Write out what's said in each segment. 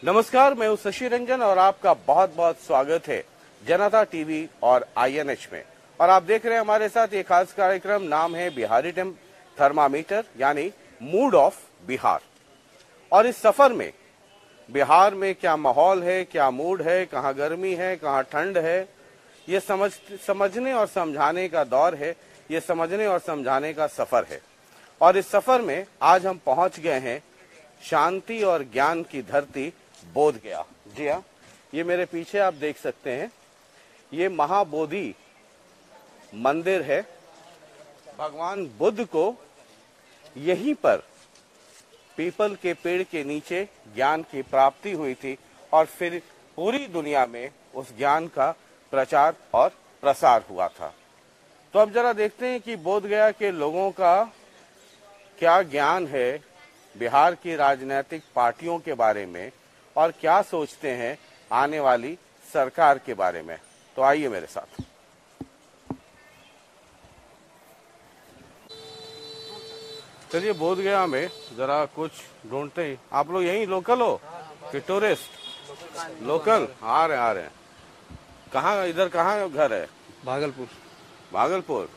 नमस्कार, मैं हूं शशि रंजन और आपका बहुत बहुत स्वागत है जनता टीवी और INH में। और आप देख रहे हैं हमारे साथ ये खास कार्यक्रम, नाम है बिहारी थर्मामीटर यानी मूड ऑफ बिहार। और इस सफर में बिहार में क्या माहौल है, क्या मूड है, कहाँ गर्मी है, कहाँ ठंड है, ये समझने और समझाने का दौर है, ये समझने और समझाने का सफर है। और इस सफर में आज हम पहुंच गए हैं शांति और ज्ञान की धरती बोध गया। जी हाँ, ये मेरे पीछे आप देख सकते हैं, ये महाबोधि मंदिर है। भगवान बुद्ध को यहीं पर पीपल के पेड़ के नीचे ज्ञान की प्राप्ति हुई थी और फिर पूरी दुनिया में उस ज्ञान का प्रचार और प्रसार हुआ था। तो अब जरा देखते हैं कि बोध गया के लोगों का क्या ज्ञान है बिहार की राजनीतिक पार्टियों के बारे में और क्या सोचते हैं आने वाली सरकार के बारे में। तो आइए मेरे साथ। चलिए बोध गया में जरा कुछ ढूंढते हैं। आप लोग यहीं लोकल हो कि टूरिस्ट? लोकल आ रहे हैं। कहाँ, इधर कहाँ घर है? भागलपुर। भागलपुर।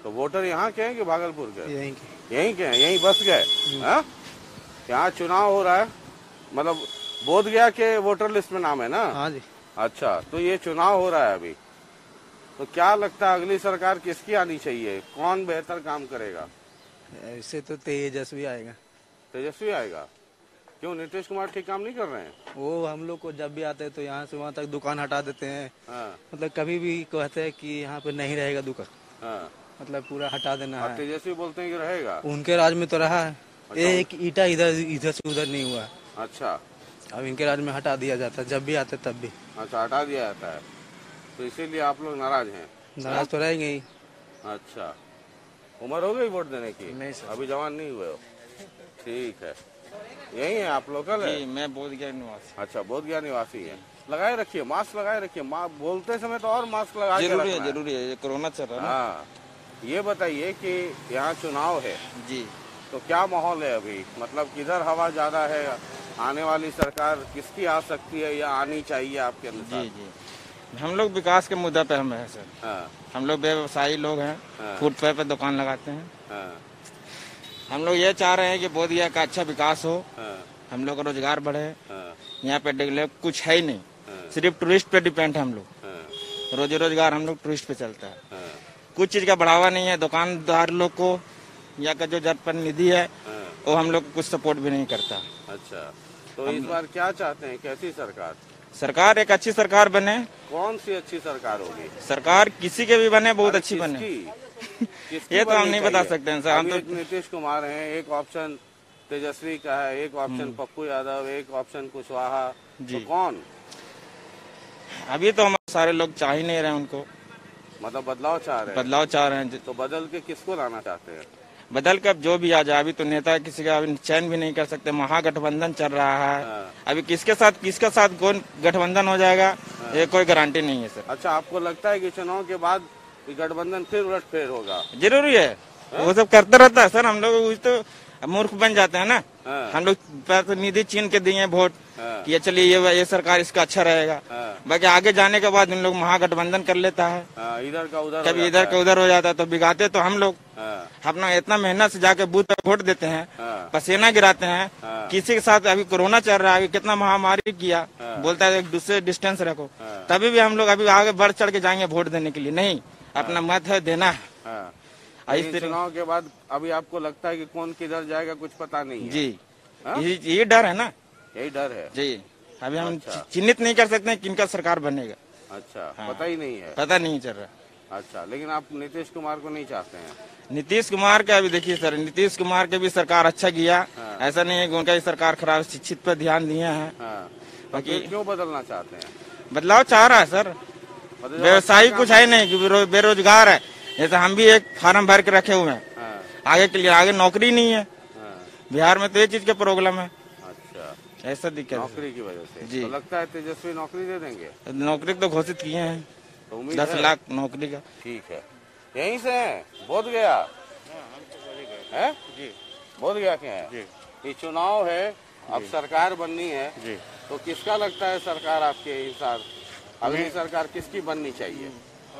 तो वोटर यहाँ के हैं कि भागलपुर के? यहीं के हैं, यहीं बस गए। हाँ, यहाँ चुनाव हो रहा है, मतलब बोध गया के वोटर लिस्ट में नाम है ना? हाँ जी। अच्छा, तो ये चुनाव हो रहा है अभी, तो क्या लगता है अगली सरकार किसकी आनी चाहिए? कौन बेहतर काम करेगा? ऐसे तो तेजस्वी आएगा। तेजस्वी आएगा? क्यों, नीतीश कुमार ठीक काम नहीं कर रहे हैं? वो हम लोग को जब भी आते हैं तो यहाँ से वहाँ तक दुकान हटा देते हैं। हाँ। मतलब कभी भी कहते हैं कि यहाँ पे नहीं रहेगा दुकान। हाँ। मतलब पूरा हटा देना है। तेजस्वी बोलते हैं कि रहेगा। उनके राज में तो रहा है। अच्छा। एक ईटा इधर से उधर नहीं हुआ। अच्छा। अब इनके राज में हटा दिया जाता है, जब भी आते तब भी। अच्छा, हटा दिया जाता है, तो इसीलिए आप लोग नाराज हैं? नाराज तो रहेंगे ही। अच्छा, उम्र हो गई वोट देने की? नहीं सर, अभी जवान नहीं हुए हो। ठीक है। यही है आप लोकल है? मैं बोध गया निवासी। अच्छा, बोध गया निवासी है। लगाए रखिए, मास्क लगाए रखिए। बोलते समय तो और मास्क लगा के जरूरी है, जरूरी है, ये कोरोना चल रहा है। हाँ, ये बताइए कि यहाँ चुनाव है जी, तो क्या माहौल है अभी? मतलब किधर हवा ज्यादा है? आने वाली सरकार किसकी आ सकती है या आनी चाहिए आपके अनुसार? जी जी, हम लोग विकास के मुद्दा पे हम हैं सर। हाँ। हम लोग व्यवसायी लोग हैं। हाँ। फुटपाथ पे दुकान लगाते हैं। हाँ। हम लोग ये चाह रहे हैं कि बोध गया का अच्छा विकास हो। हाँ। हम लोग का रोजगार बढ़े। हाँ। यहाँ पे डेवलप कुछ है ही नहीं। हाँ। सिर्फ टूरिस्ट पे डिपेंड है हम लोग। हाँ। रोजी रोजगार हम लोग टूरिस्ट पे चलता है। हाँ। कुछ चीज का बढ़ावा नहीं है। दुकानदार लोग को या का जो जनप्रतिनिधि है वो हम लोग को कुछ सपोर्ट भी नहीं करता। अच्छा, तो इस बार क्या चाहते हैं, कैसी सरकार? सरकार एक अच्छी सरकार बने। कौन सी अच्छी सरकार होगी? सरकार किसी के भी बने, बहुत अच्छी बने। किसकी ये तो हम नहीं बता सकते हैं सर। हम तो नीतीश कुमार हैं, एक ऑप्शन तेजस्वी का है, एक ऑप्शन पप्पू यादव, एक ऑप्शन कुशवाहा, तो कौन? अभी तो हमारे सारे लोग चाह ही नहीं रहे उनको। मतलब बदलाव चाह रहे हैं? बदलाव चाह रहे हैं। तो बदल के किसको लाना चाहते हैं? बदल कर जो भी आ जाए। अभी तो नेता किसी का अभी चयन भी नहीं कर सकते। महागठबंधन चल रहा है। हाँ। अभी किसके साथ कौन गठबंधन हो जाएगा, हाँ। ये कोई गारंटी नहीं है सर। अच्छा, आपको लगता है कि चुनाव के बाद गठबंधन फिर उलटफेर होगा? जरूरी है। वो सब करता रहता है सर। हम लोग तो मूर्ख बन जाते हैं ना। हाँ। हम लोग प्रतिनिधि चीन के दिए वोट। हाँ। कि चलिए ये सरकार इसका अच्छा रहेगा। हाँ। बाकी आगे जाने के बाद उन लोग महागठबंधन कर लेता है। हाँ, इधर का उधर, कभी इधर का उधर हो जाता है। तो बिगाते तो हम लोग। हाँ। अपना इतना मेहनत से जाके बूथ पे वोट देते हैं। हाँ। पसीना गिराते हैं। हाँ। किसी के साथ अभी कोरोना चल रहा है, अभी कितना महामारी किया। हाँ। बोलता है एक दूसरे डिस्टेंस रखो। हाँ। तभी भी हम लोग अभी आगे बढ़ चढ़ के जाएंगे वोट देने के लिए। नहीं, अपना मत है देना है। हाँ। इस तरह चुनाव के बाद अभी आपको लगता है कि कौन किधर जाएगा कुछ पता नहीं है? जी। हाँ? ये डर है ना। यही डर है जी। अभी हम अच्छा। चिन्हित नहीं कर सकते किनका सरकार बनेगा। अच्छा। हाँ। पता ही नहीं है? पता नहीं चल रहा। अच्छा, लेकिन आप नीतीश कुमार को नहीं चाहते हैं? नीतीश कुमार का अभी देखिए सर, नीतीश कुमार के भी सरकार अच्छा किया। हाँ। ऐसा नहीं है कि उनका ही सरकार खराब। शिक्षित पर ध्यान दिए हैं। हाँ। बाकी क्यों बदलना चाहते हैं? बदलाव चाह रहा है सर। व्यवसायी कुछ है नहीं कि बेरोजगार है। जैसे हम भी एक फार्म भर के रखे हुए हैं। हाँ। आगे के लिए, आगे नौकरी नहीं है। हाँ। बिहार में तो ये चीज का प्रॉब्लम है। अच्छा, ऐसा दिक्कत है। नौकरी की वजह से जी। तो लगता है तेजस्वी नौकरी दे देंगे? नौकरी तो घोषित किए हैं, तो उम्मीद 10 है? लाख नौकरी का। ठीक है। यहीं से हैं? बोध गया है? जी, बोध गया के हैं। ये चुनाव है, अब सरकार बननी है, तो किसका लगता है सरकार आपके हिसाब, अगली सरकार किसकी बननी चाहिए?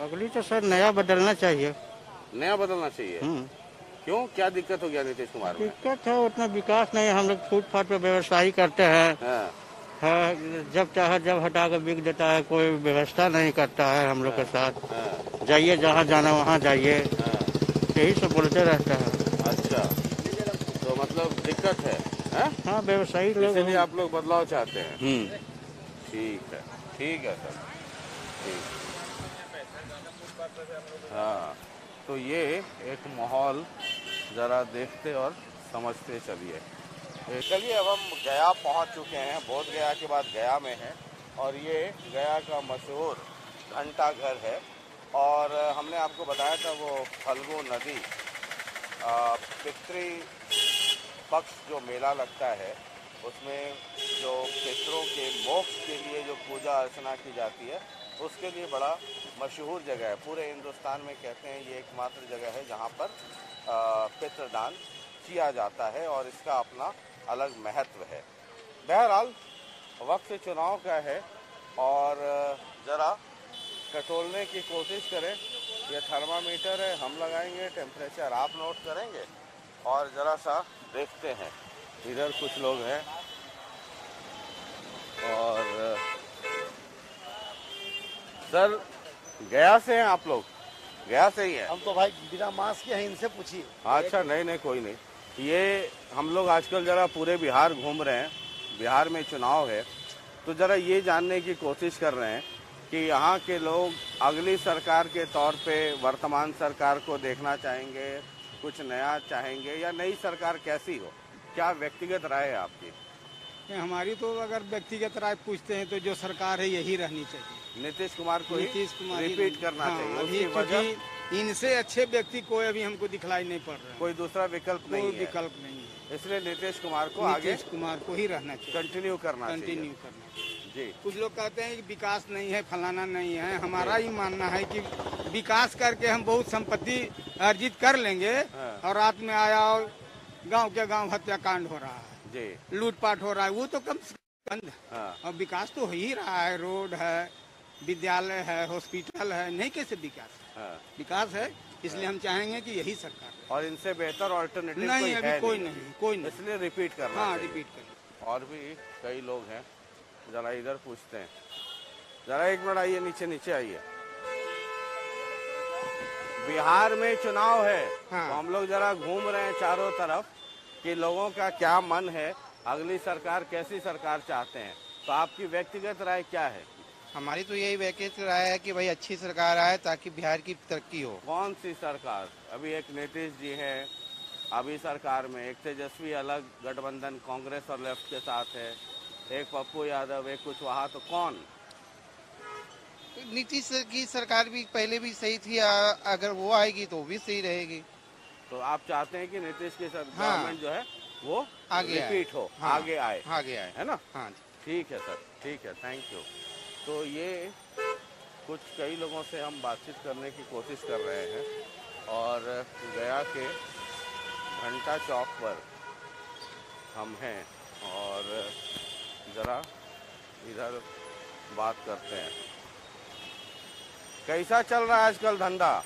अगली तो सर नया बदलना चाहिए। नया बदलना चाहिए। क्यों, क्या दिक्कत हो गया नीतीश कुमार में? दिक्कत है, उतना विकास नहीं। हम लोग फुटपाथ पे व्यवसायी करते हैं। हाँ, जब चाहे जब हटा के बिक देता है, कोई व्यवस्था नहीं करता है हम लोग के साथ। हाँ, जाइए जहाँ जाना वहाँ जाइए, हाँ। यही सब बोलते रहता है। अच्छा, तो मतलब दिक्कत है, हाँ? हाँ, व्यवसायी लोग इसलिए आप लोग बदलाव चाहते हैं। ठीक है, ठीक है सर, ठीक। हाँ, तो ये एक माहौल जरा देखते और समझते चलिए। चलिए, अब हम गया पहुंच चुके हैं। बोध गया के बाद गया में है और ये गया का मशहूर घंटा घर है। और हमने आपको बताया था वो फल्गु नदी पितृ पक्ष जो मेला लगता है उसमें जो पितरों के मोक्ष के लिए जो पूजा अर्चना की जाती है उसके लिए बड़ा मशहूर जगह है। पूरे हिंदुस्तान में कहते हैं ये एकमात्र जगह है जहाँ पर पितृदान किया जाता है और इसका अपना अलग महत्व है। बहरहाल वक्त चुनाव का है और ज़रा टटोलने की कोशिश करें। ये थर्मामीटर है, हम लगाएंगे, टेम्परेचर आप नोट करेंगे और ज़रा सा देखते हैं। इधर कुछ लोग हैं और सर गया से हैं आप लोग? गया से ही हैं? हम तो भाई बिना मास्क के हैं, इनसे पूछिए। अच्छा, नहीं कोई नहीं। ये हम लोग आजकल ज़रा पूरे बिहार घूम रहे हैं, बिहार में चुनाव है, तो ज़रा ये जानने की कोशिश कर रहे हैं कि यहाँ के लोग अगली सरकार के तौर पे वर्तमान सरकार को देखना चाहेंगे, कुछ नया चाहेंगे या नई सरकार कैसी हो? क्या व्यक्तिगत राय है आपकी? हमारी तो अगर व्यक्तिगत राय पूछते हैं तो जो सरकार है यही रहनी चाहिए। नीतीश कुमार को नीतीश कुमार ही रिपीट करना चाहिए। अभी उसकी वजह क्योंकि इनसे अच्छे व्यक्ति कोई अभी हमको दिखलाई नहीं पड़ रहा है। कोई दूसरा विकल्प कोई नहीं है, विकल्प नहीं है, इसलिए नीतीश कुमार को आगे नीतीश कुमार को ही रहना चाहिए, कंटिन्यू करना चाहिए। कंटिन्यू करना चाहिए। जी, कुछ लोग कहते हैं कि विकास नहीं है, फलाना नहीं है। हमारा ही मानना है कि विकास करके हम बहुत संपत्ति अर्जित कर लेंगे हाँ। और रात में आया और गाँव के गाँव हत्याकांड हो रहा है, जी, लूटपाट हो रहा है, वो तो कम से कम। हाँ, और विकास तो हो ही रहा है, रोड है, विद्यालय है, हॉस्पिटल है, नहीं कैसे विकास है? हाँ। विकास है, इसलिए हम चाहेंगे कि यही सरकार है। और इनसे बेहतर ऑल्टरनेटिव नहीं, अभी कोई नहीं। इसलिए रिपीट करना हाँ, चाहिए। रिपीट करें। और भी कई लोग हैं, जरा इधर पूछते हैं। जरा एक मिनट आइए, नीचे आइए। बिहार में चुनाव है, हाँ। तो हम लोग जरा घूम रहे हैं चारों तरफ कि लोगों का क्या मन है, अगली सरकार कैसी सरकार चाहते हैं। तो आपकी व्यक्तिगत राय क्या है? हमारी तो यही व्यक्तिगत राय है कि भाई अच्छी सरकार आए ताकि बिहार की तरक्की हो। कौन सी सरकार? अभी एक नीतीश जी है अभी सरकार में, एक तेजस्वी अलग गठबंधन कांग्रेस और लेफ्ट के साथ है, एक पप्पू यादव, एक कुछ वहाँ, तो कौन? नीतीश की सरकार भी पहले भी सही थी, अगर वो आएगी तो वो भी सही रहेगी। तो आप चाहते हैं कि नीतीश की हाँ। गवर्नमेंट जो है वो आगे रिपीट हो, हाँ। आगे आए, है ना? हाँ। ठीक है सर, ठीक है, थैंक यू। तो ये कुछ कई लोगों से हम बातचीत करने की कोशिश कर रहे हैं और गया के घंटा चौक पर हम हैं और ज़रा इधर बात करते हैं। कैसा चल रहा है आजकल धंधा?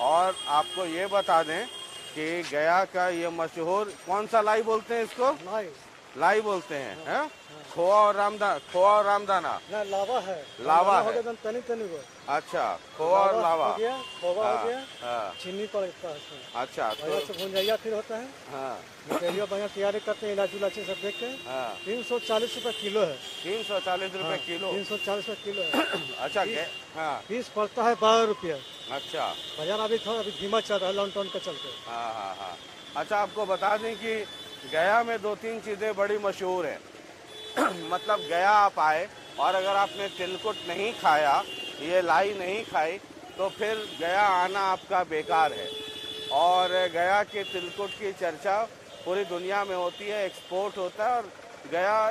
और आपको ये बता दें कि गया का ये मशहूर कौन सा लाई बोलते हैं इसको? लाई बोलते हैं, हैं? खोआ और रामदाना ना लावा है, लावा है। तनी तनी को। अच्छा, खोआ और लावा हो गया, खोवा हो गया, हाँ, चीनी पड़ता है उसमें। अच्छा, बढ़िया तो से भुंजाइया फिर होता है, हाँ, मिठाइयाँ बढ़िया तैयारी करते हैं, इलायची उलायची सब देख के। हाँ, 340 रुपए किलो है। 340 रुपए किलो। 340 रुपए किलो है। अच्छा, हाँ, पीस पड़ता है 12 रुपया। अच्छा, बाजार अभी थोड़ा अभी धीमा चल रहा है, लॉकडाउन के चलते। हाँ हाँ हाँ। अच्छा, आपको बता दें कि गया में 2-3 चीज़ें बड़ी मशहूर हैं। मतलब गया आप आए और अगर आपने तिलकुट नहीं खाया, ये लाई नहीं खाई, तो फिर गया आना आपका बेकार है। और गया के तिलकुट की चर्चा पूरी दुनिया में होती है, एक्सपोर्ट होता है और गया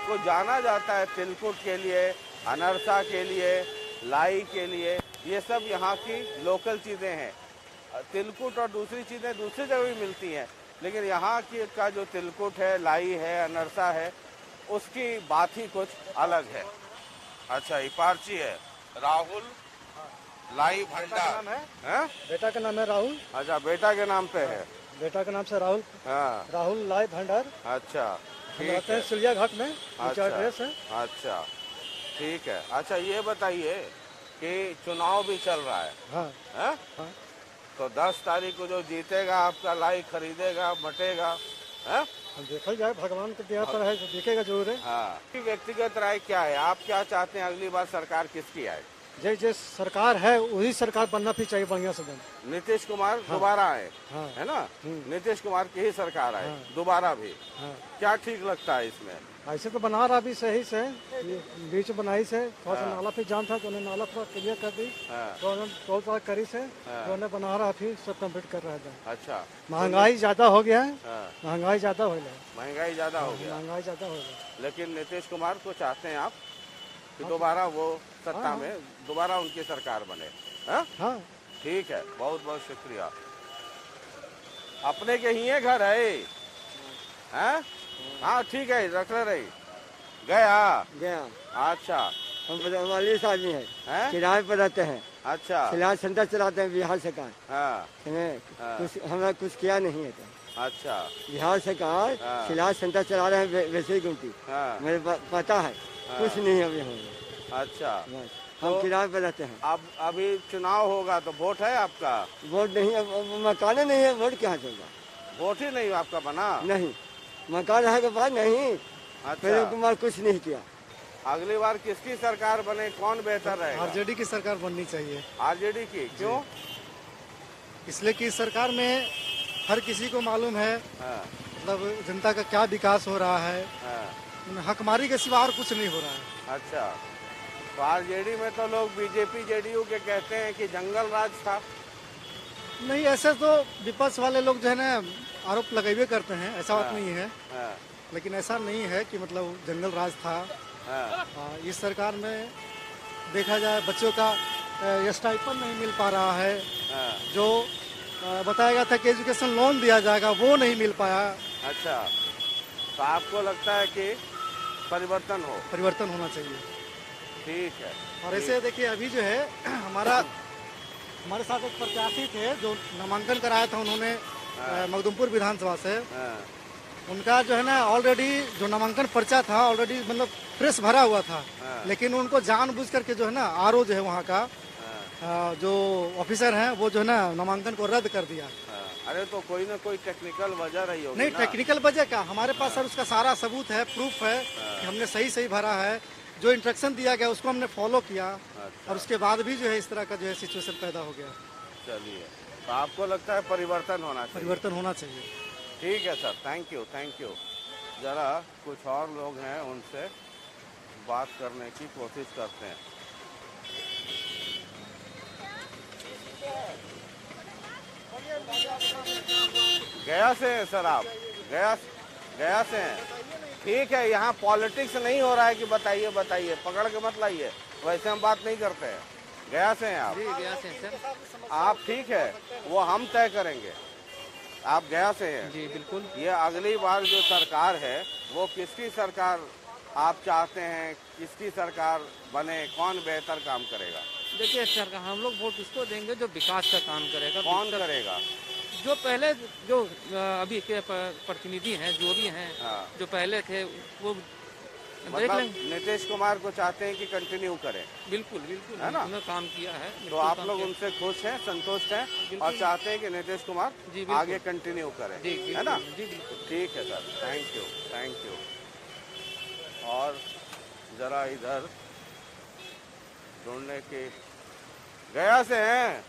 को जाना जाता है तिलकुट के लिए, अनरसा के लिए, लाई के लिए। ये सब यहाँ की लोकल चीज़ें हैं। तिलकुट और दूसरी चीज़ें दूसरी जगह भी मिलती हैं, लेकिन यहाँ की का जो तिलकुट है, लाई है, अनरसा है, उसकी बात ही कुछ अलग है। अच्छा, ये पार्ची है राहुल लाई भंडार है? बेटा का नाम है राहुल। अच्छा, बेटा के नाम पे है। बेटा का नाम से राहुल, हाँ, राहुल लाई भंडार। अच्छा, हम ठीक रहते है। हैं सिलिया घाट में, अच्छा, एड्रेस है। अच्छा, ठीक है। अच्छा, ये बताइए कि चुनाव भी चल रहा है, हाँ हैं? हाँ। तो 10 तारीख को जो जीतेगा आपका लाई खरीदेगा, बटेगा, हैं? हम देखा जाए, भगवान के दया पर है, देखेगा जरूर है। हाँ। व्यक्तिगत राय क्या है, आप क्या चाहते हैं अगली बार सरकार किसकी आए? जैसे सरकार है वही सरकार बनना भी चाहिए, बढ़िया से बन। नीतीश कुमार दोबारा आए, हाँ। है ना? नीतीश कुमार की ही सरकार आए दोबारा भी। हाँ। क्या ठीक लगता है इसमें? ऐसे तो बना रहा भी सही से, ये बीच बनाई से थोड़ा सा नाला पे जाम था तो उन्हें नाला थोड़ा क्लियर कर दी, हाँ। तो उन्होंने टोल पार करी से तो उन्हें बना रहा, फिर सब कंप्लीट कर रहा था। अच्छा, महंगाई ज्यादा हो गया है, हाँ। महंगाई ज्यादा हो गया, महंगाई ज्यादा हो गया, महंगाई ज्यादा हो गया। लेकिन नीतीश कुमार को चाहते हैं आप कि दोबारा वो सत्ता में दोबारा उनकी सरकार बने, हाँ? हाँ ठीक है, बहुत बहुत शुक्रिया। अपने के ही है घर है, हैं? हाँ, ठीक है, रख ले रही गया। अच्छा, हम 45 आदमी हैं? किराए पर रहते हैं, अच्छा, फिलहाल सेंटर चलाते हैं बिहार सरकार। हाँ, कुछ हमें कुछ किया नहीं है तो। अच्छा, बिहार सरकार हाँ। फिलहाल सेंटर चला रहे हैं वैसे गुमटी, हाँ, मेरे पता है, कुछ नहीं अभी हो अच्छा। बस हम किराए पर रहते हैं। अब अभी चुनाव होगा तो वोट है आपका? वोट नहीं है, मकान नहीं है, वोट कहाँ चलता? वोट ही नहीं आपका बना? नहीं, मकान है के बाद नहीं। अच्छा, फिर कुमार कुछ नहीं किया। अगली बार किसकी सरकार बने, कौन बेहतर रहेगा? आरजेडी की सरकार बननी चाहिए। आरजेडी की, क्यों? इसलिए कि सरकार में हर किसी को मालूम है, हाँ, मतलब जनता का क्या विकास हो रहा है, हाँ, हकमारी के सिवा और कुछ नहीं हो रहा है। अच्छा, तो आरजेडी में तो लोग बीजेपी जेडीयू के कहते हैं कि जंगल राज था। नहीं, ऐसे तो विपक्ष वाले लोग जो है ना आरोप लगाइए करते हैं, ऐसा बात नहीं है, हाँ, लेकिन ऐसा नहीं है कि मतलब जंगल राज था। हाँ, इस सरकार में देखा जाए बच्चों का स्टाइपेंड नहीं मिल पा रहा है, हाँ, जो बताया गया था कि एजुकेशन लोन दिया जाएगा वो नहीं मिल पाया। अच्छा, तो आपको लगता है कि परिवर्तन हो? परिवर्तन होना चाहिए। ठीक है। और ऐसे देखिए अभी जो है हमारे साथ एक प्रत्याशी थे जो नामांकन कराया था उन्होंने मखदुमपुर विधानसभा से, हाँ, उनका जो है ना ऑलरेडी जो नामांकन पर्चा था ऑलरेडी मतलब प्रेस भरा हुआ था, लेकिन उनको जानबूझ करके जो है ना आरओ जो है वहाँ का जो ऑफिसर हैं वो जो है ना नामांकन को रद्द कर दिया। अरे तो कोई ना कोई टेक्निकल वजह रही होगी नहीं, ना? टेक्निकल वजह का हमारे पास सर उसका सारा सबूत है, प्रूफ है कि हमने सही भरा है, जो इंस्ट्रक्शन दिया गया उसको हमने फॉलो किया। अच्छा। और उसके बाद भी जो है इस तरह का जो है सिचुएशन पैदा हो गया। चलिए, तो आपको लगता है परिवर्तन होना चाहिए? परिवर्तन होना चाहिए। ठीक है sir, thank you, thank you. जरा कुछ और लोग हैं, उनसे बात करने की कोशिश करते हैं। गया से हैं सर आप? गया से हैं? ठीक है, यहाँ पॉलिटिक्स नहीं हो रहा है कि बताइए बताइए, पकड़ के मत लाइए, वैसे हम बात नहीं करते हैं। गया से हैं आप? जी गया से सर। आप ठीक है, वो हम तय करेंगे। आप गया से हैं? जी बिल्कुल। ये अगली बार जो सरकार है वो किसकी सरकार आप चाहते हैं, किसकी सरकार बने, कौन बेहतर काम करेगा? देखिए सरकार, हम लोग वोट उसको देंगे जो विकास का काम करेगा। कौन करेगा? जो पहले जो अभी के प्रतिनिधि हैं जो भी हैं, हाँ। जो पहले थे वो देख मतलब लेंगे। नीतीश कुमार को चाहते हैं कि कंटिन्यू करें? बिल्कुल बिल्कुल, है ना? उन्होंने काम किया है। तो आप लोग उनसे खुश हैं, संतुष्ट हैं और चाहते हैं कि नीतीश कुमार जी, आगे कंटिन्यू करें, जी है ना? जी बिल्कुल। ठीक है sir, thank you, thank you. और जरा इधर ढूंढने की, गया से हैं?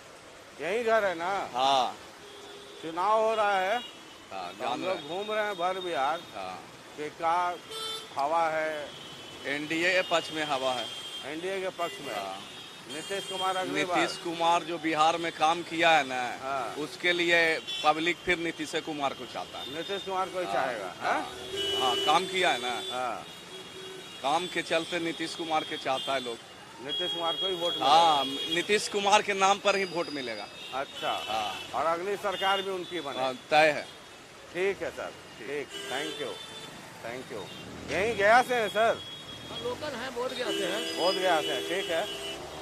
यही घर है ना? हाँ चुनाव हो रहा है, हाँ, तो हम लोग घूम रहे हैं भर बिहार कि क्या हवा है? एनडीए के पक्ष में हवा है। एनडीए के पक्ष में? नीतीश कुमार अगली बार? नीतीश कुमार जो बिहार में काम किया है ना, हाँ। उसके लिए पब्लिक फिर नीतीश कुमार को चाहता है। नीतीश कुमार को ही चाहेगा? हाँ? हाँ, काम किया है ना, हाँ, काम के चलते नीतीश कुमार के चाहता है लोग। नीतीश कुमार को ही वोट मिलेगा? हाँ, नीतीश कुमार के नाम पर ही वोट मिलेगा। अच्छा, हाँ। और अगली सरकार भी उनकी बने? हाँ, तय है। ठीक है सर, ठीक, थैंक यू, थैंक यू। यहीं गया से हैं सर? लोकल हैं, बोध गया से हैं। बोध गया से हैं, ठीक है।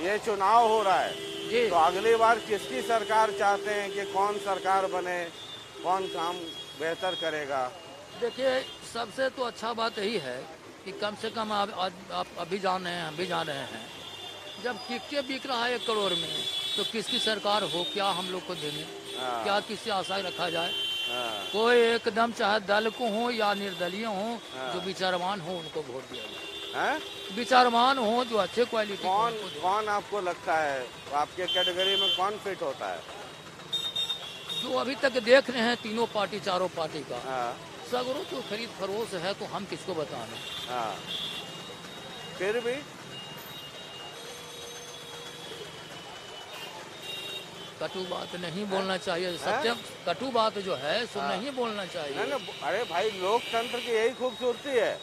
ये चुनाव हो रहा है जी। तो अगली बार किसकी सरकार चाहते हैं कि कौन सरकार बने, कौन काम बेहतर करेगा? देखिए, सबसे तो अच्छा बात यही है कि कम से कम आप अभी जान रहे हैं, हम भी जान रहे हैं, जब टिकटे बिक रहा है 1 करोड़ में, तो किसकी सरकार हो, क्या हम लोग को देंगे, क्या किससे आशा रखा जाए? कोई एकदम चाहे दल को हो या निर्दलीय हो, जो विचारवान हो उनको वोट दिया जाए। विचारवान हो, जो अच्छे क्वालिटी। कौन आपको लगता है आपके कैटेगरी में कौन फिट होता है? जो अभी तक देख रहे हैं तीनों पार्टी, चारों पार्टी का सगरों तो खरीद फरोश है, तो हम किसको बताएं? फिर भी कटु बात नहीं बोलना चाहिए, सत्य कटु बात जो है सो नहीं बोलना चाहिए। अरे भाई, लोकतंत्र की यही खूबसूरती है।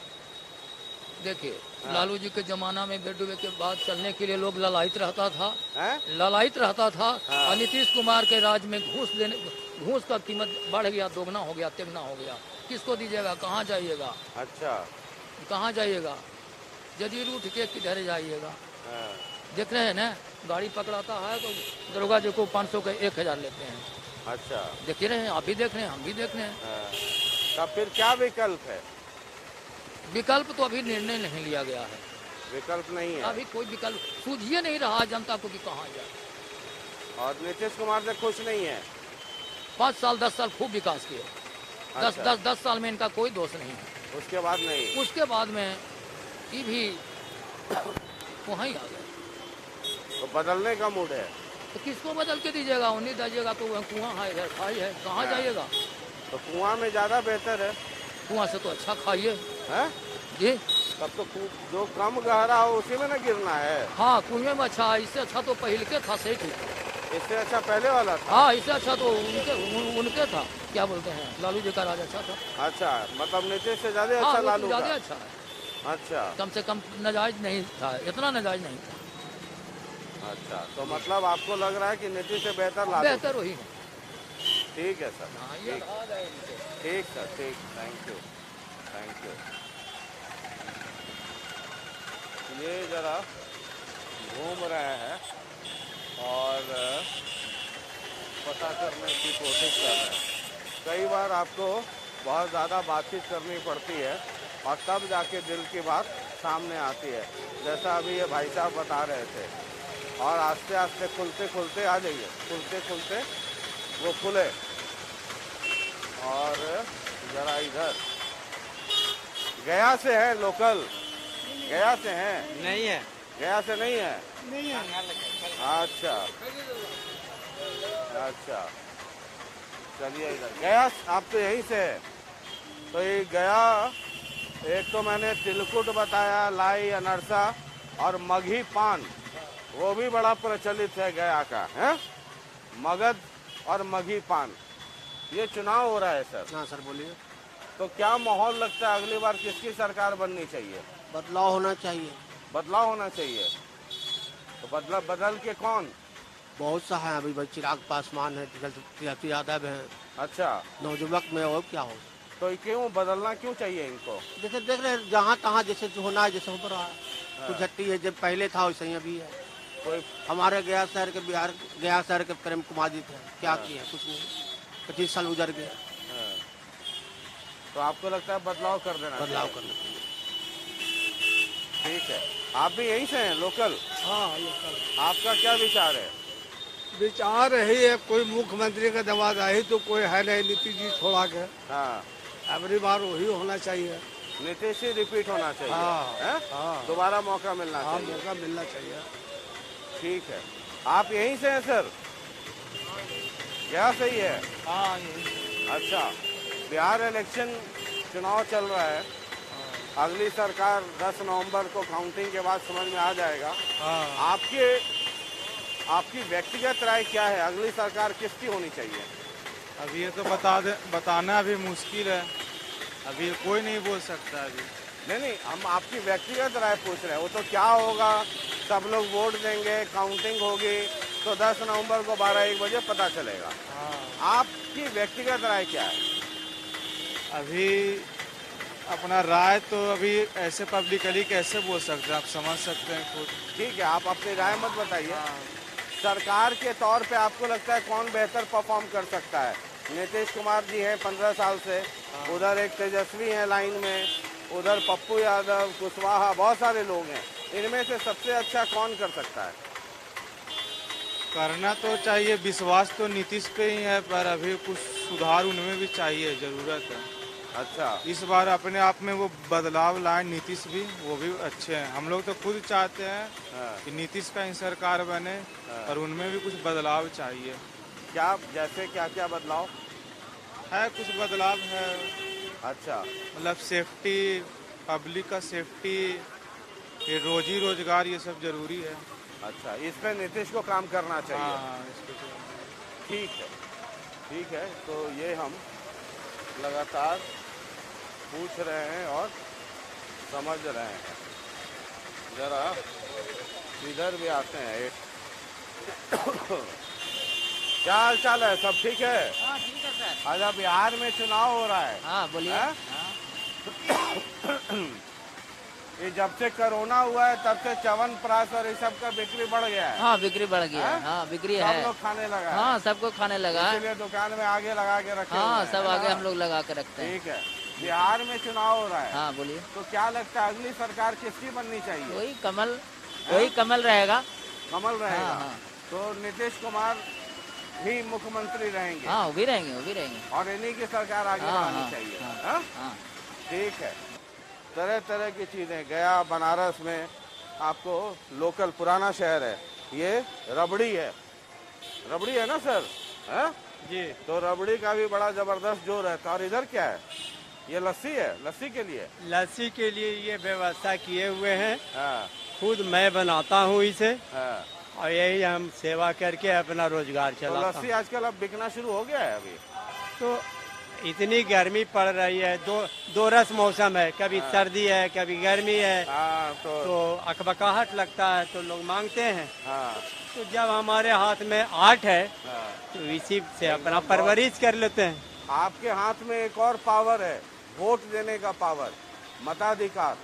देखिए, लालू जी के जमाना में बेडूबे के बाद चलने के लिए लोग ललायित रहता था, ललायित रहता था। और नीतीश कुमार के राज में घूस का कीमत बढ़ गया, दोगुना हो गया, तिगुना हो गया। किसको दीजिएगा, कहाँ जाइएगा? अच्छा, कहाँ जाइएगा? जदीर उठ के किधर जाइएगा? देख रहे हैं ना, गाड़ी पकड़ाता है तो दरोगा जी को 500 के 1000 लेते हैं। अच्छा, देख रहे हैं, आप भी देख रहे हैं, हम भी देख रहे हैं। तब फिर क्या विकल्प है? विकल्प तो अभी निर्णय नहीं लिया गया है। विकल्प नहीं है अभी, कोई विकल्प सूझिए नहीं रहा जनता को कि कहाँ जाए। और नीतीश कुमार से खुश नहीं है? 5 साल 10 साल खूब विकास किए। 10 साल में इनका कोई दोष नहीं है। उसके बाद नहीं? उसके बाद में ये भी वहीं आ गए। तो बदलने का मूड है तो किसको बदल के दीजिएगा? उन्हीं दीजिएगा तो वह कुआं है, इधर खाई है, कहाँ जाइएगा? तो कुआं में ज्यादा बेहतर है। कुआं से तो अच्छा खाइए जी। तब तो जो कम गहरा हो उसी में ना गिरना है। हाँ, कुएं में अच्छा है। इससे अच्छा तो पहले के था, सही ठीक। इससे अच्छा पहले वाला था? हाँ, इससे अच्छा तो उनके था, क्या बोलते हैं, लालू जी का राज अच्छा था। अच्छा, मतलब नीतीश से ज्यादा अच्छा लालू का? ज्यादा अच्छा है। अच्छा, कम से कम नाजायज नहीं था, इतना नाजायज नहीं था। अच्छा, तो मतलब आपको लग रहा है कि नीतीश से बेहतर लालू? बेहतर वही है। ठीक है सर, ठीक सर, ठीक, थैंक यू, थैंक यू। ये जरा घूम रहे हैं और पता करने की कोशिश कर रहे हैं। कई बार आपको बहुत ज़्यादा बातचीत करनी पड़ती है और तब जाके दिल की बात सामने आती है, जैसा अभी ये भाई साहब बता रहे थे। और आस्ते आस्ते खुलते खुलते आ जाइए, खुलते खुलते वो खुले। और जरा इधर गया से है, लोकल गया से हैं? नहीं है। गया से नहीं है? नहीं है। अच्छा अच्छा, चलिए इधर। गया आप तो यहीं से है? तो ये गया, एक तो मैंने तिलकुट बताया, लाई, अनरसा और मघी पान, वो भी बड़ा प्रचलित है गया का, है मगध और मघी पान। ये चुनाव हो रहा है सर। हाँ सर, बोलिए। तो क्या माहौल लगता है अगली बार किसकी सरकार बननी चाहिए? बदलाव होना चाहिए। बदलाव होना चाहिए। तो बदल के कौन? बहुत सा है अभी, चिराग पासवान है, तेजस्वी यादव है। अच्छा, नौजुवक में और क्या हो? तो क्यों बदलना क्यों चाहिए इनको? जैसे देख रहे हैं जहाँ तहाँ जैसे होना है, जैसे हो रहा है। कुछ हट्टी है, जब पहले था वैसे ही अभी है। कोई हमारे गया शहर के गया शहर के प्रेम कुमार जी थे, क्या किए? कुछ नहीं, 25 साल गुजर गए। तो आपको लगता है बदलाव कर देना? बदलाव करना चाहिए। ठीक है, आप भी यहीं से हैं, लोकल? हाँ, लोकल। आपका क्या विचार है? विचार यही है, कोई मुख्यमंत्री का दवा ही तो कोई है नहीं, नीतीश जी छोड़ा के। हाँ, अगली बार वही होना चाहिए। नीतीश ही रिपीट होना चाहिए। हाँ, दोबारा मौका मिलना चाहिए। मौका मिलना चाहिए। ठीक है, आप यहीं से हैं सर? क्या सही है? हाँ, यही। अच्छा, बिहार इलेक्शन चुनाव चल रहा है। अगली सरकार 10 नवंबर को काउंटिंग के बाद समझ में आ जाएगा। आपकी व्यक्तिगत राय क्या है, अगली सरकार किसकी होनी चाहिए? अभी ये तो बताना अभी मुश्किल है, अभी कोई नहीं बोल सकता अभी। नहीं, हम आपकी व्यक्तिगत राय पूछ रहे हैं। वो तो क्या होगा, सब लोग वोट देंगे, काउंटिंग होगी, तो 10 नवंबर को 12-1 बजे पता चलेगा। आपकी व्यक्तिगत राय क्या है? अपना राय तो अभी ऐसे पब्लिकली कैसे बोल सकते हैं, आप समझ सकते हैं खुद। ठीक है, आप अपनी राय मत बताइए। सरकार के तौर पे आपको लगता है कौन बेहतर परफॉर्म कर सकता है? नीतीश कुमार जी हैं 15 साल से, उधर एक तेजस्वी हैं लाइन में, उधर पप्पू यादव, कुशवाहा, बहुत सारे लोग हैं। इनमें से सबसे अच्छा कौन कर सकता है? करना तो चाहिए, विश्वास तो नीतीश पे ही है, पर अभी कुछ सुधार उनमें भी चाहिए, जरूरत है। अच्छा, इस बार अपने आप में वो बदलाव लाए नीतीश भी, वो भी अच्छे हैं। हम लोग तो खुद चाहते हैं कि नीतीश का ही सरकार बने, और उनमें भी कुछ बदलाव चाहिए। क्या, जैसे क्या क्या बदलाव है? कुछ बदलाव है। अच्छा, मतलब सेफ्टी, पब्लिक का सेफ्टी, फिर रोजी रोजगार, ये सब जरूरी है। अच्छा, इस पे नीतीश को काम करना चाहिए। हाँ, ठीक है, ठीक है। तो ये हम लगातार पूछ रहे हैं और समझ रहे हैं। जरा इधर भी आते हैं। एक क्या हाल चाल है? सब ठीक है? हाँ ठीक है सर। अच्छा, बिहार में चुनाव हो रहा है। हाँ बोलिए। ये जब से कोरोना हुआ है तब से च्यवनप्राश और ये सब का बिक्री बढ़ गया है। हाँ बिक्री बढ़ गया है। हाँ बिक्री है, सब लोग खाने लगा है। हाँ सबको खाने लगा, इसीलिए दुकान में आगे लगा के रखे। हाँ सब आगे हम लोग लगा के रखते हैं। ठीक है, बिहार में चुनाव हो रहा है। हाँ बोलिए। तो क्या लगता है अगली सरकार किसकी बननी चाहिए? वही कमल रहेगा। कमल रहेगा। हाँ। तो नीतीश कुमार भी मुख्यमंत्री रहेंगे? हाँ वो भी रहेंगे। और इन्हीं की सरकार आगे बढ़ानी चाहिए। ठीक है, तरह तरह की चीजें। गया, बनारस में आपको लोकल पुराना शहर है, ये रबड़ी है ना सर? है जी। तो रबड़ी का भी बड़ा जबरदस्त जोर है। और इधर क्या है? ये लस्सी है। लस्सी के लिए ये व्यवस्था किए हुए हैं। खुद मैं बनाता हूँ इसे, और यही हम सेवा करके अपना रोजगार चलाता हूँ। तो लस्सी आजकल अब बिकना शुरू हो गया है। अभी तो इतनी गर्मी पड़ रही है, दो रस मौसम है, कभी सर्दी है कभी गर्मी है। तो अकबकाहट लगता है, तो लोग मांगते हैं। तो जब हमारे हाथ में आर्ट है तो इसी से अपना परवरिश कर लेते हैं। आपके हाथ में एक और पावर है, वोट देने का पावर, मताधिकार।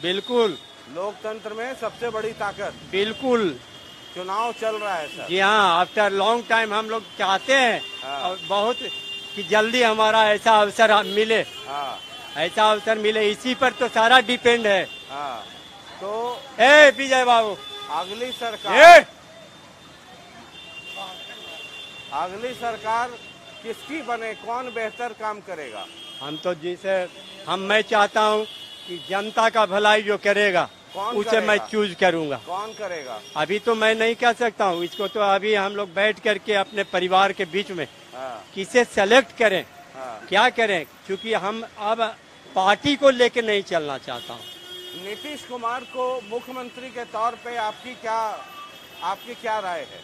बिल्कुल, लोकतंत्र में सबसे बड़ी ताकत। बिल्कुल। चुनाव चल रहा है सर। जी हाँ, आफ्टर लॉन्ग टाइम हम लोग चाहते हैं और बहुत कि जल्दी हमारा ऐसा अवसर मिले। ऐसा अवसर मिले, इसी पर तो सारा डिपेंड है। तो विजय बाबू, अगली सरकार किसकी बने? कौन बेहतर काम करेगा? मैं चाहता हूँ कि जनता का भलाई जो करेगा उसे मैं चूज करूँगा। कौन करेगा? अभी तो मैं नहीं कह सकता हूँ इसको, तो अभी हम लोग बैठ करके अपने परिवार के बीच में किसे सेलेक्ट करें, क्या करें, क्योंकि हम अब पार्टी को लेके नहीं चलना चाहता हूँ। नीतीश कुमार को मुख्यमंत्री के तौर पे आपकी क्या राय है?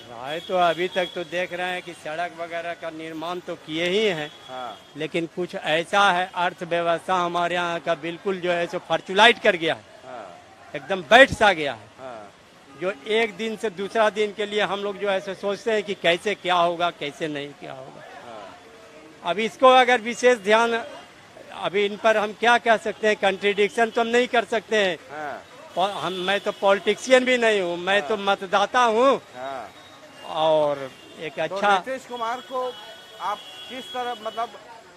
राय तो अभी तक तो देख रहे हैं कि सड़क वगैरह का निर्माण तो किए ही हैं। लेकिन कुछ ऐसा है, अर्थव्यवस्था हमारे यहाँ का बिल्कुल जो है सो फर्चुलाइट कर गया है। एकदम बैठ सा गया है। जो एक दिन से दूसरा दिन के लिए हम लोग जो है सोचते हैं कि कैसे क्या होगा, कैसे नहीं क्या होगा। अब इसको अगर विशेष ध्यान, अभी इन पर हम क्या कह सकते हैं, कंट्रडिक्शन तो हम नहीं कर सकते हैं। मैं तो पॉलिटिशियन भी नहीं हूँ, मैं तो मतदाता हूँ। और एक अच्छा, तो नीतीश कुमार को आप किस तरह, मतलब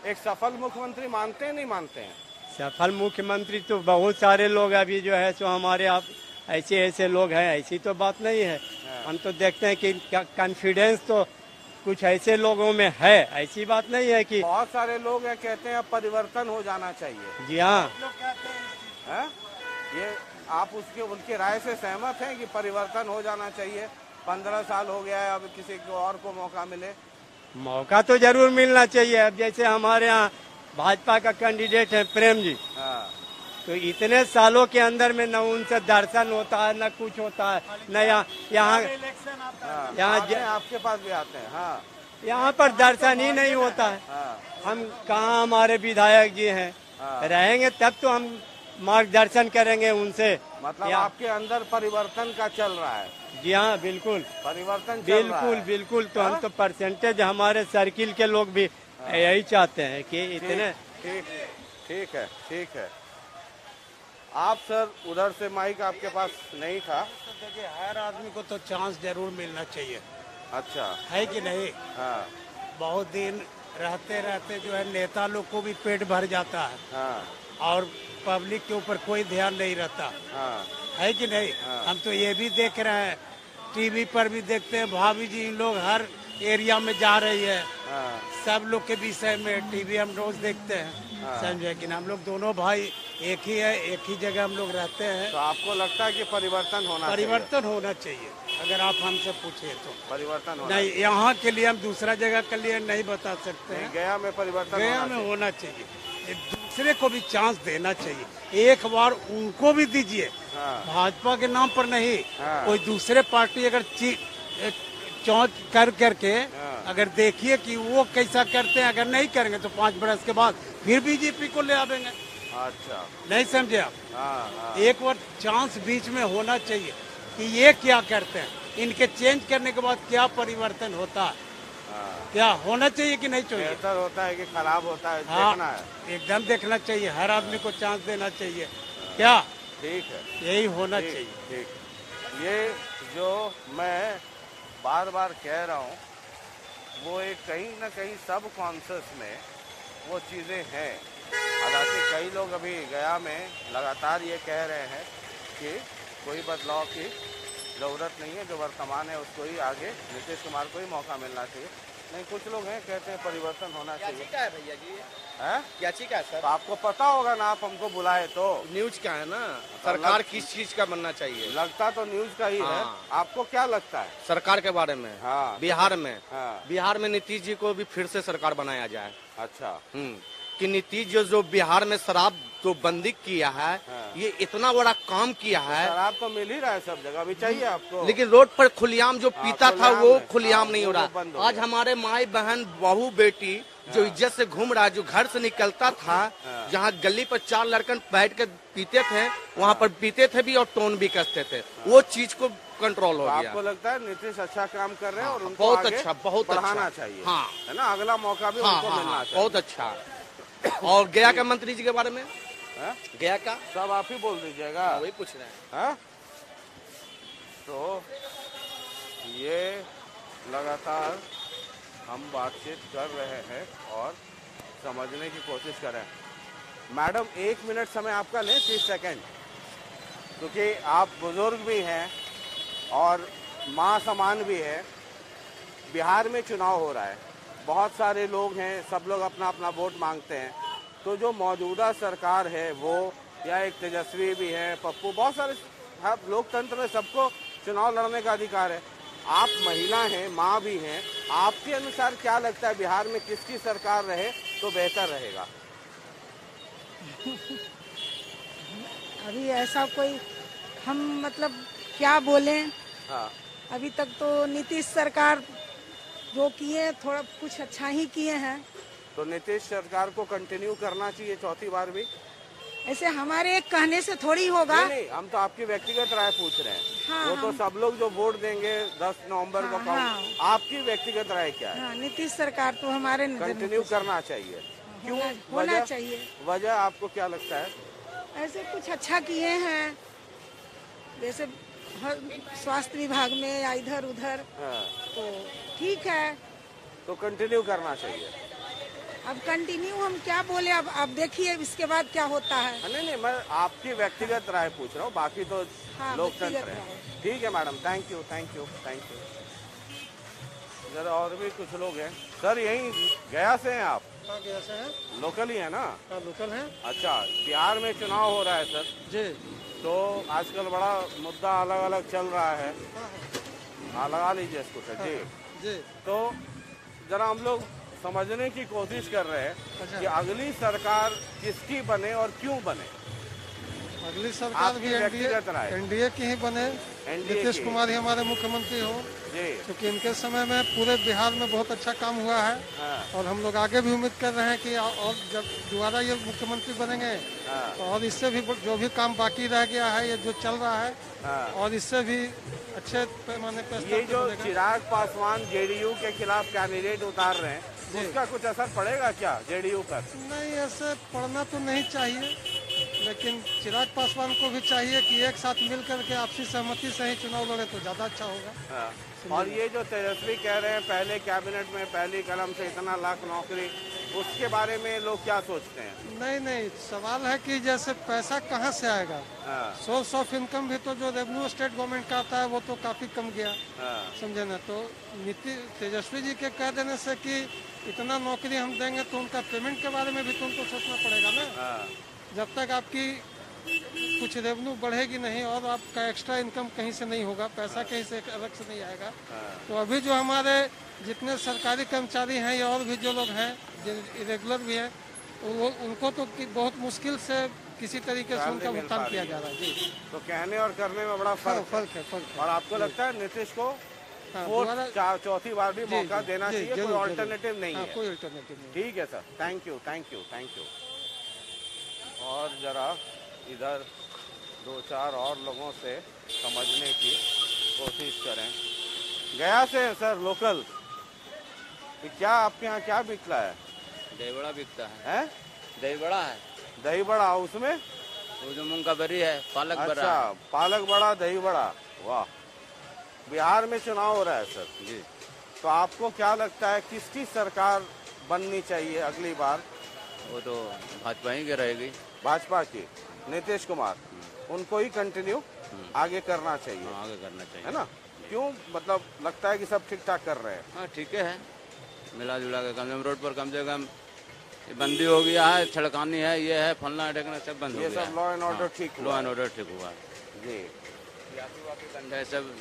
एक सफल मुख्यमंत्री मानते हैं, नहीं मानते हैं? सफल मुख्यमंत्री तो बहुत सारे लोग अभी जो है सो हमारे आप ऐसे लोग हैं, ऐसी तो बात नहीं है। हम तो देखते हैं कि कॉन्फिडेंस तो कुछ ऐसे लोगों में है, ऐसी बात नहीं है कि बहुत सारे लोग हैं कहते हैं परिवर्तन हो जाना चाहिए। जी हाँ, ये आप उनकी राय से सहमत हैं कि परिवर्तन हो जाना चाहिए? 15 साल हो गया है, अब किसी को और को मौका मिले। मौका तो जरूर मिलना चाहिए। अब जैसे हमारे यहाँ भाजपा का कैंडिडेट है प्रेम जी, तो इतने सालों के अंदर में न उनसे दर्शन होता है, न कुछ होता है, न यहाँ आपके पास भी आते हैं। यहाँ पर दर्शन ही नहीं होता है। हम कहाँ, हमारे विधायक जी हैं, रहेंगे तब तो हम मार्गदर्शन करेंगे उनसे। मतलब आपके अंदर परिवर्तन का चल रहा है? जी हाँ, बिल्कुल परिवर्तन बिल्कुल। तो हम तो परसेंटेज हमारे सर्किल के लोग भी यही चाहते हैं कि इतने। ठीक है, ठीक है। आप सर उधर से माइक आपके पास नहीं था। देखिए हर आदमी को तो चांस जरूर मिलना चाहिए। अच्छा, है कि नहीं? हाँ। बहुत दिन रहते रहते जो है नेता लोग को भी पेट भर जाता है। हाँ। और पब्लिक के ऊपर कोई ध्यान नहीं रहता। हाँ। है कि नहीं? हाँ। हम तो ये भी देख रहे हैं, टीवी पर भी देखते हैं, भाभी जी इन लोग हर एरिया में जा रही है। हाँ। सब लोग के विषय में टीवी हम रोज देखते हैं। हाँ। समझे कि हम लोग दोनों भाई एक ही है, एक ही जगह हम लोग रहते हैं। तो आपको लगता है कि परिवर्तन होना होना चाहिए? अगर आप हमसे पूछे तो परिवर्तन होना नहीं, यहाँ के लिए हम दूसरा जगह के लिए नहीं बता सकते हैं। गया में परिवर्तन गया में होना चाहिए। एक दूसरे को भी चांस देना चाहिए, एक बार उनको भी दीजिए। हाँ। भाजपा के नाम पर नहीं। हाँ। कोई दूसरे पार्टी अगर चौंच कर करके अगर देखिए कि वो कैसा करते हैं, अगर नहीं करेंगे तो 5 बरस के बाद फिर बीजेपी को ले आवेंगे। अच्छा, नहीं समझे आप? हाँ। एक बार चांस बीच में होना चाहिए कि ये क्या करते हैं, इनके चेंज करने के बाद क्या परिवर्तन होता है। क्या होना चाहिए कि नहीं चाहिए? बेहतर होता है कि खराब होता है, हाँ, देखना है। एकदम देखना चाहिए, हर आदमी को चांस देना चाहिए। क्या ठीक है, यही होना ठीक, चाहिए। ठीक। ये जो मैं बार बार कह रहा हूँ वो एक कहीं ना कहीं सब कॉन्शियस में वो चीज़ें हैं। हालांकि कई लोग अभी गया में लगातार ये कह रहे हैं कि कोई बदलाव की ज़रूरत नहीं है, जो वर्तमान है उसको ही आगे नीतीश कुमार को ही मौका मिलना चाहिए। नहीं, कुछ लोग हैं कहते हैं परिवर्तन होना चाहिए। क्या है भैया जी? है क्या चीज का है सर? तो आपको पता होगा ना, आप हमको बुलाए तो। न्यूज का है ना, सरकार किस चीज का बनना चाहिए? लगता तो न्यूज का ही है। आपको क्या लगता है सरकार के बारे में? हाँ। बिहार में, हाँ। बिहार में नीतीश जी को भी फिर से सरकार बनाया जाए। अच्छा। कि नीतीश जो बिहार में शराब जो बंदी किया है, ये इतना बड़ा काम किया है। शराब तो मिल ही रहा है सब जगह, अभी चाहिए आपको। लेकिन रोड पर खुलेआम जो पीता था वो खुलेआम नहीं हो वो रहा। बंद हो आज गया। हमारे माई बहन बहू बेटी जो इज्जत से घूम रहा है, जो घर से निकलता था, जहाँ गली पर 4 लड़कन बैठ कर पीते थे, वहाँ पर पीते थे भी और टोन भी कसते थे। वो चीज को कंट्रोल हो गया। आपको लगता है नीतीश अच्छा काम कर रहे हैं और उनको बहुत आगे अच्छा, बहुत बढ़ाना अच्छा चाहिए। हाँ, है ना, अगला मौका भी उनको मिलना चाहिए। बहुत अच्छा। और गया का मंत्री जी के बारे में? गया का सब आप ही बोल दीजिएगा। वही पूछ रहे हैं। तो ये लगातार हम बातचीत कर रहे हैं और समझने की कोशिश कर रहे हैं। मैडम 1 मिनट समय आपका लें, 30 सेकंड, क्योंकि आप बुजुर्ग भी हैं और माँ समान भी है। बिहार में चुनाव हो रहा है, बहुत सारे लोग हैं, सब लोग अपना अपना वोट मांगते हैं। तो जो मौजूदा सरकार है वो, या एक तेजस्वी भी है, पप्पू, बहुत सारे, हर लोकतंत्र में सबको चुनाव लड़ने का अधिकार है। आप महिला हैं, माँ भी हैं, आपके अनुसार क्या लगता है बिहार में किसकी सरकार रहे तो बेहतर रहेगा? अभी ऐसा कोई हम मतलब क्या बोलें। हाँ। अभी तक तो नीतीश सरकार जो किए थोड़ा कुछ अच्छा ही किए हैं। तो नीतीश सरकार को कंटिन्यू करना चाहिए चौथी बार भी? ऐसे हमारे एक कहने से थोड़ी होगा। नहीं, हम तो आपकी व्यक्तिगत राय पूछ रहे हैं। हाँ, वो तो सब लोग जो वोट देंगे 10 नवंबर को, आपकी व्यक्तिगत राय क्या है? हाँ, नीतीश सरकार तो हमारे कंटिन्यू करना चाहिए। क्यों? होना चाहिए। वजह आपको क्या लगता है? ऐसे कुछ अच्छा किए हैं, जैसे स्वास्थ्य विभाग में या इधर उधर। तो ठीक है, तो कंटिन्यू करना चाहिए। अब कंटिन्यू हम क्या बोले, अब देखिए इसके बाद क्या होता है। नहीं, मैं आपकी व्यक्तिगत राय पूछ रहा हूँ, बाकी तो लोकतंत्र है। ठीक है madam, thank you, thank you, thank you. जरा और भी कुछ लोग हैं। सर यहीं गया से हैं आप? हाँ, गया से हैं। लोकल ही है ना? हाँ, लोकल है। अच्छा, बिहार में चुनाव हो रहा है सर जी। तो आजकल बड़ा मुद्दा अलग अलग चल रहा है। हाँ, लगा लीजिए इसको सर। जी जी। तो जरा हम लोग समझने की कोशिश कर रहे हैं कि अगली सरकार किसकी बने और क्यों बने। अगली सरकार भी एनडीए की ही बने, NDA नीतीश की। कुमार ही हमारे मुख्यमंत्री हो जी। क्योंकि इनके समय में पूरे बिहार में बहुत अच्छा काम हुआ है। हाँ। और हम लोग आगे भी उम्मीद कर रहे हैं कि और जब दोबारा ये मुख्यमंत्री बनेंगे हाँ। तो और इससे भी जो भी काम बाकी रह गया है, ये जो चल रहा है, हाँ। और इससे भी अच्छे पैमाने पर ये जो चिराग पासवान जेडीयू के खिलाफ कैंडिडेट उतार रहे हैं, उसका कुछ असर पड़ेगा क्या जेडीयू पर? नहीं, ऐसे पढ़ना तो नहीं चाहिए, लेकिन चिराग पासवान को भी चाहिए कि एक साथ मिल करके आपसी सहमति से ही चुनाव लड़े तो ज्यादा अच्छा होगा। हाँ। और ये जो तेजस्वी कह रहे हैं पहले कैबिनेट में पहली कलम से इतना लाख नौकरी, उसके बारे में लोग क्या सोचते हैं? नहीं, सवाल है कि जैसे पैसा कहाँ से आएगा। हाँ। सोर्स ऑफ इनकम भी तो जो रेवेन्यू स्टेट गवर्नमेंट का आता है वो तो काफी कम गया। हाँ। समझे ना? तो तेजस्वी जी के कह देने से कि इतना नौकरी हम देंगे तो उनका पेमेंट के बारे में भी तो उनको सोचना पड़ेगा ना। हाँ। जब तक आपकी कुछ रेवेन्यू बढ़ेगी नहीं और आपका एक्स्ट्रा इनकम कहीं से नहीं होगा, पैसा कहीं से अलग से नहीं आएगा। तो अभी जो हमारे जितने सरकारी कर्मचारी हैं या और भी जो लोग हैं इरेगुलर भी हैं, तो वो उनको तो बहुत मुश्किल से किसी तरीके से उनका भुगतान किया जा रहा है। जी। तो कहने और करने में बड़ा फर्क है। और आपको लगता है नीतीश को चौथी बार भी मौका देना चाहिए? कोई ऑल्टरनेटिव नहीं है? कोई ऑल्टरनेटिव नहीं। ठीक है सर, थैंक यू। और जरा इधर 2-4 और लोगों से समझने की कोशिश करें। गया से सर लोकल, क्या आपके यहाँ क्या बिक रहा है? दही बड़ा बिकता है। हैं? दही बड़ा है। दही बड़ा, उसमें वो जो मूंग का बरी है, पालक बड़ा। अच्छा, पालक बड़ा, दही बड़ा। वाह। बिहार में चुनाव हो रहा है सर जी, तो आपको क्या लगता है किसकी सरकार बननी चाहिए अगली बार? वो तो भाजपा ही की रहेगी। भाजपा की, नीतीश कुमार, उनको ही कंटिन्यू आगे करना चाहिए। आगे करना चाहिए, है ना? क्यों, मतलब लगता है कि सब ठीक ठाक कर रहे हैं? हाँ ठीक है, मिला जुला के कम रोड पर कम से कम बंदी हो गया है, छड़कानी है, ये है फलना ढकना सब बंद हो गया। ये सब लॉ एंड ऑर्डर ठीक हुआ। लॉ एंड ऑर्डर ठीक हुआ जी। है सब।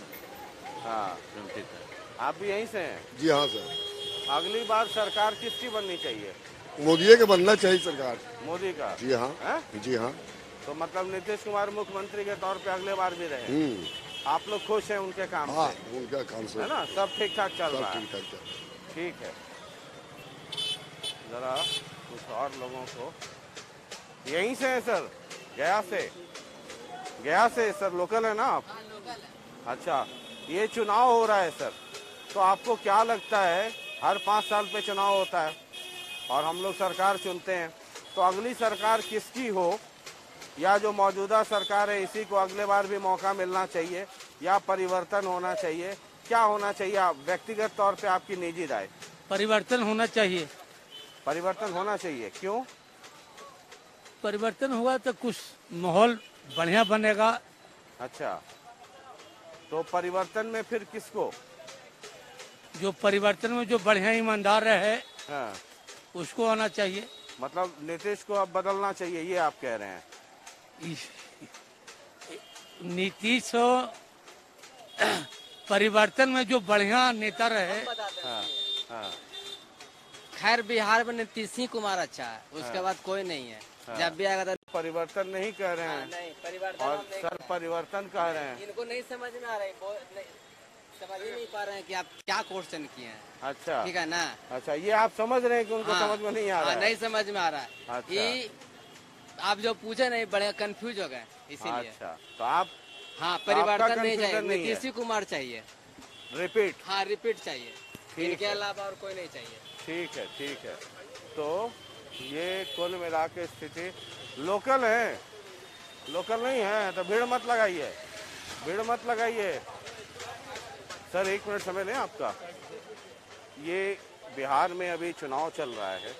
हाँ ठीक है। आप भी यहीं से हैं? जी हाँ सर। अगली बार सरकार किसकी बननी चाहिए? मोदी के बनना चाहिए सरकार। मोदी का? जी हाँ। है? जी हाँ। तो मतलब नीतीश कुमार मुख्यमंत्री के तौर पे अगले बार भी रहे? आप लोग खुश हैं उनके काम हाँ, से? उनका काम से है ना? सब ठीक ठाक चल रहा है? ठीक ठाक चल। ठीक है। जरा कुछ और लोगों को, यहीं से है सर? गया से सर, लोकल है ना आप? अच्छा, ये चुनाव हो रहा है सर, तो आपको क्या लगता है, हर 5 साल पे चुनाव होता है और हम लोग सरकार चुनते हैं, तो अगली सरकार किसकी हो, या जो मौजूदा सरकार है इसी को अगले बार भी मौका मिलना चाहिए, या परिवर्तन होना चाहिए? क्या होना चाहिए आप व्यक्तिगत तौर पे, आपकी निजी राय? परिवर्तन होना चाहिए। परिवर्तन होना चाहिए, क्यों? परिवर्तन हुआ तो कुछ माहौल बढ़िया बनेगा। अच्छा, तो परिवर्तन में फिर किसको? जो परिवर्तन में जो बढ़िया ईमानदार रहे, हाँ, उसको आना चाहिए। मतलब नीतीश को अब बदलना चाहिए, ये आप कह रहे हैं? नीतीश परिवर्तन में जो बढ़िया नेता रहे। हाँ, हाँ। खैर बिहार में नीतीश कुमार अच्छा है, उसके हाँ। बाद कोई नहीं है। हाँ। जब भी आएगा तो परिवर्तन नहीं कह रहे हैं। नहीं, परिवर्तन और हम नहीं सर परिवर्तन कह रहे हैं। इनको नहीं समझ में आ रहा है, समझ ही नहीं पा रहे हैं कि आप क्या क्वेश्चन किए हैं। अच्छा, ठीक है ना? अच्छा, ये आप समझ रहे हैं कि उनको समझ में नहीं आ रहा है? नहीं समझ में आ रहा है। अच्छा। ये आप जो पूछे नहीं, बड़े कंफ्यूज हो गए इसीलिए। अच्छा, तो आप, हाँ, परिवर्तन नहीं चाहिए, नहीं है। नीतीश कुमार चाहिए। रिपीट? हाँ, रिपीट चाहिए, ठीक इनके है। अलावा और कोई नहीं चाहिए। ठीक है, ठीक है। तो ये कुल मिला के स्थिति, लोकल है, लोकल नहीं है तो भीड़ मत लगाइए, भीड़ मत लगाइए। सर 1 मिनट समय लें आपका। ये बिहार में अभी चुनाव चल रहा है,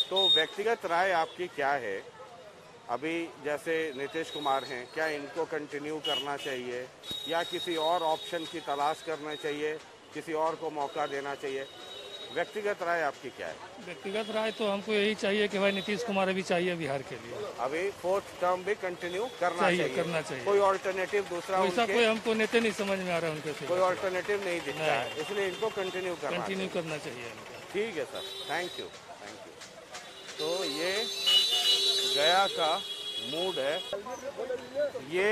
तो व्यक्तिगत राय आपकी क्या है? अभी जैसे नीतीश कुमार हैं, क्या इनको कंटिन्यू करना चाहिए या किसी और ऑप्शन की तलाश करना चाहिए, किसी और को मौका देना चाहिए? व्यक्तिगत राय आपकी क्या है? व्यक्तिगत राय तो हमको यही चाहिए कि भाई नीतीश कुमार अभी चाहिए बिहार के लिए। अभी 4th टर्म भी कंटिन्यू करना चाहिए। कोई ऑल्टरनेटिव दूसरा वैसा कोई हमको नेता नहीं समझ में आ रहा है उनके से। कोई ऑल्टरनेटिव नहीं दिखता है, इसलिए इनको कंटिन्यू करना चाहिए। ठीक है सर, थैंक यू। तो ये गया का मूड है। ये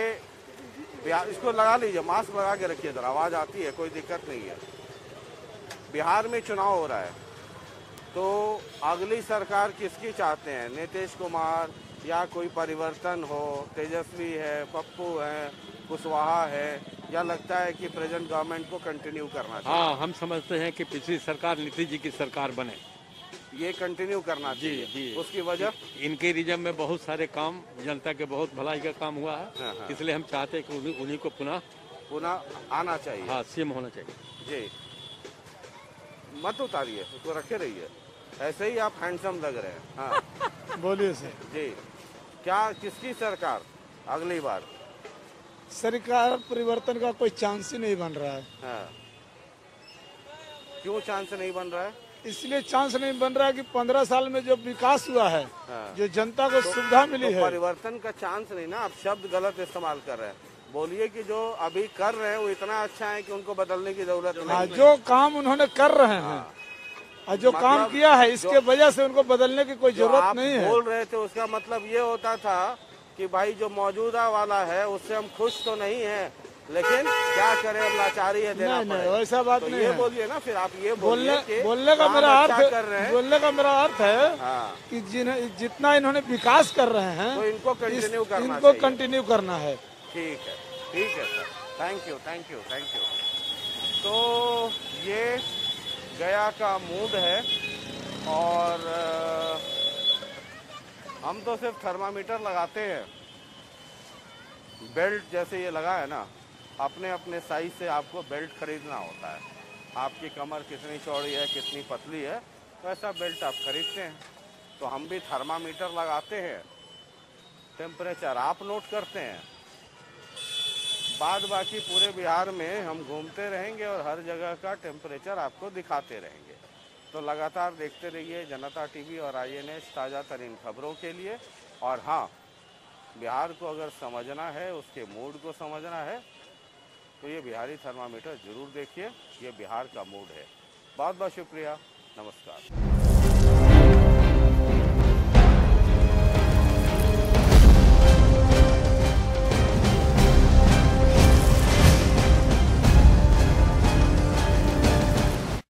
बिहार, इसको लगा लीजिए, मास्क लगा के रखिए, इधर आवाज आती है, कोई दिक्कत नहीं है। बिहार में चुनाव हो रहा है, तो अगली सरकार किसकी चाहते हैं? नीतीश कुमार या कोई परिवर्तन हो? तेजस्वी है, पप्पू है, कुशवाहा है, या लगता है कि प्रेजेंट गवर्नमेंट को कंटिन्यू करना चाहिए? हाँ, हम समझते हैं कि पिछली सरकार नीतीश जी की सरकार बने, ये कंटिन्यू करना चाहिए। जी। उसकी वजह? इनके रिजम में बहुत सारे काम, जनता के बहुत भलाई का काम हुआ है। हाँ। इसलिए हम चाहते हैं कि उन्हीं को पुनः आना चाहिए। हाँ, सीएम होना चाहिए। जी, मत उतारिए, उसको रखे रहिए, ऐसे ही आप हैंडसम लग रहे हैं। हाँ बोलिए सर। जी, क्या किसकी सरकार अगली बार? सरकार परिवर्तन का कोई चांस ही नहीं बन रहा है। हाँ। क्यों चांस नहीं बन रहा है? इसलिए चांस नहीं बन रहा है कि 15 साल में जो विकास हुआ है, हाँ। जो जनता को सुविधा मिली है, परिवर्तन का चांस नहीं ना, आप शब्द गलत इस्तेमाल कर रहे हैं। बोलिए कि जो अभी कर रहे हैं वो इतना अच्छा है कि उनको बदलने की जरूरत नहीं है। जो काम उन्होंने कर रहे हैं और जो काम किया है, इसके वजह से उनको बदलने की कोई जरूरत नहीं है। बोल रहे थे उसका मतलब ये होता था कि भाई जो मौजूदा वाला है उससे हम खुश तो नहीं है, लेकिन क्या करें, अब लाचारी है, देना नहीं, वैसा बात तो नहीं ये है। बोलिए ना, फिर आप ये बोलने का मेरा अर्थ कर रहे हैं। बोलने का मेरा अर्थ है कि जितना इन्होंने विकास कर रहे हैं, तो इनको कंटिन्यू करना इनको कंटिन्यू करना है। ठीक है सर, थैंक यू। तो ये गया का मूड है, और हम तो सिर्फ थर्मामीटर लगाते हैं। बेल्ट जैसे ये लगा है ना, अपने अपने साइज से आपको बेल्ट खरीदना होता है। आपकी कमर कितनी चौड़ी है, कितनी पतली है, वैसा बेल्ट आप खरीदते हैं। तो हम भी थर्मामीटर लगाते हैं, टेम्परेचर आप नोट करते हैं। बाद बाकी पूरे बिहार में हम घूमते रहेंगे और हर जगह का टेम्परेचर आपको दिखाते रहेंगे। तो लगातार देखते रहिए जनता टीवी और INH ताज़ा तरीन खबरों के लिए। और हाँ, बिहार को अगर समझना है, उसके मूड को समझना है, तो ये बिहारी थर्मामीटर जरूर देखिए, ये बिहार का मूड है। बहुत बहुत शुक्रिया, नमस्कार।